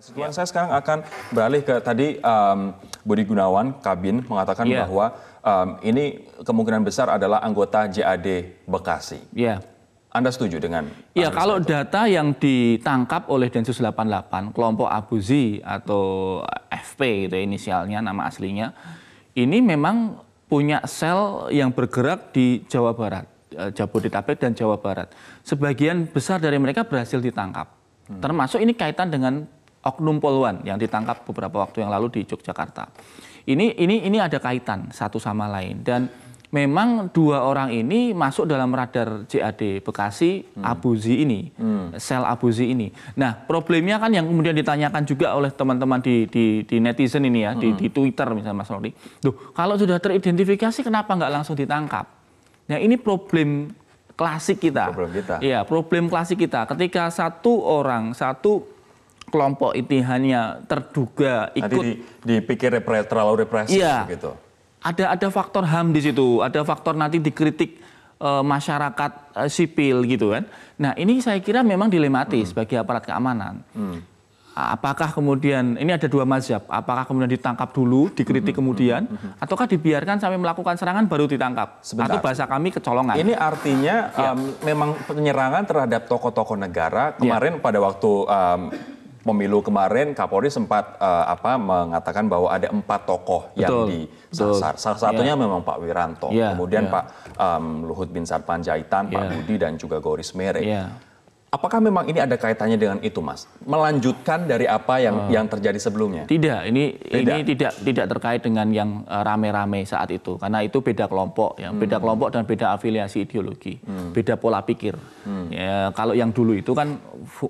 Tuan, saya sekarang akan beralih ke tadi Budi Gunawan, Kabin, mengatakan bahwa ini kemungkinan besar adalah anggota JAD Bekasi. Anda setuju dengan? Ya, kalau data yang ditangkap oleh Densus 88, kelompok Abu Zi atau FP itu inisialnya, nama aslinya, ini memang punya sel yang bergerak di Jawa Barat, Jabodetabek dan Jawa Barat. Sebagian besar dari mereka berhasil ditangkap. Termasuk ini kaitan dengan Oknum Polwan yang ditangkap beberapa waktu yang lalu di Yogyakarta. Ini ada kaitan satu sama lain, dan memang dua orang ini masuk dalam radar JAD Bekasi, Abu Zi ini, sel Abu Zi ini. Nah, problemnya kan yang kemudian ditanyakan juga oleh teman-teman di netizen ini ya, di Twitter misalnya Mas Rodi. Duh, kalau sudah teridentifikasi kenapa nggak langsung ditangkap? Nah, ini problem klasik kita. Iya, problem klasik kita. Ketika satu kelompok ini hanya terduga ikut, nanti dipikir terlalu represif gitu. Ada faktor HAM di situ, ada faktor nanti dikritik masyarakat sipil gitu kan. Nah, ini saya kira memang dilematis bagi aparat keamanan. Apakah kemudian, ini ada dua mazhab, apakah kemudian ditangkap dulu, dikritik kemudian, ataukah dibiarkan sampai melakukan serangan baru ditangkap? Sebentar. Atau bahasa kami kecolongan. Ini artinya memang penyerangan terhadap tokoh-tokoh negara. Kemarin pada waktu pemilu kemarin, Kapolri sempat mengatakan bahwa ada 4 tokoh yang disasar. Salah satunya memang Pak Wiranto, kemudian Pak Luhut Binsar Panjaitan, Pak Budi, dan juga Goris Mere. Apakah memang ini ada kaitannya dengan itu, Mas? Melanjutkan dari apa yang terjadi sebelumnya? Tidak, ini tidak terkait dengan yang rame-rame saat itu, karena itu beda kelompok, beda kelompok dan beda afiliasi ideologi, beda pola pikir. Ya, kalau yang dulu itu kan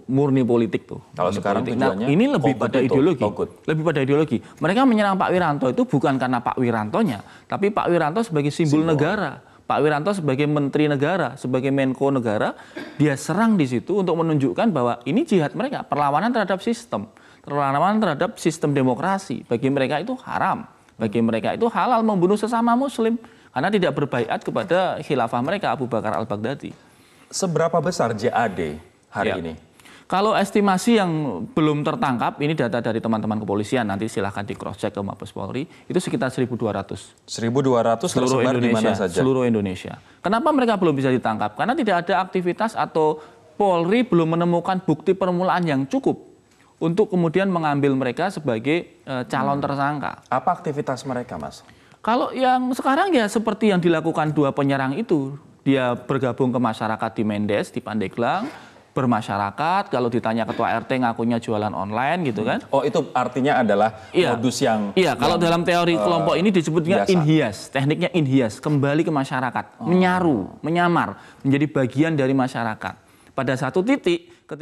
murni politik tuh. Kalau sekarang tujuannya, ini lebih pada ideologi, lebih pada ideologi. Mereka menyerang Pak Wiranto itu bukan karena Pak Wirantonya, tapi Pak Wiranto sebagai simbol negara. Pak Wiranto sebagai menteri negara, sebagai Menko negara, dia serang di situ untuk menunjukkan bahwa ini jihad mereka, perlawanan terhadap sistem demokrasi. Bagi mereka itu haram, bagi mereka itu halal membunuh sesama muslim, karena tidak berbaiat kepada khilafah mereka, Abu Bakar al-Baghdadi. Seberapa besar JAD hari ini? Kalau estimasi yang belum tertangkap, ini data dari teman-teman kepolisian, nanti silahkan di cross check ke Mabes Polri, itu sekitar 1.200. 1.200 tersebar di mana saja? Seluruh Indonesia. Kenapa mereka belum bisa ditangkap? Karena tidak ada aktivitas atau Polri belum menemukan bukti permulaan yang cukup untuk kemudian mengambil mereka sebagai calon tersangka. Apa aktivitas mereka, Mas? Kalau yang sekarang ya seperti yang dilakukan dua penyerang itu, dia bergabung ke masyarakat di Mendes, di Pandeglang, bermasyarakat, kalau ditanya ketua RT ngakunya jualan online gitu kan. Oh, itu artinya adalah modus yang... Iya, kalau dalam teori kelompok ini disebutnya inhias, tekniknya inhias, kembali ke masyarakat, menyaru, menyamar, menjadi bagian dari masyarakat. Pada satu titik, ketika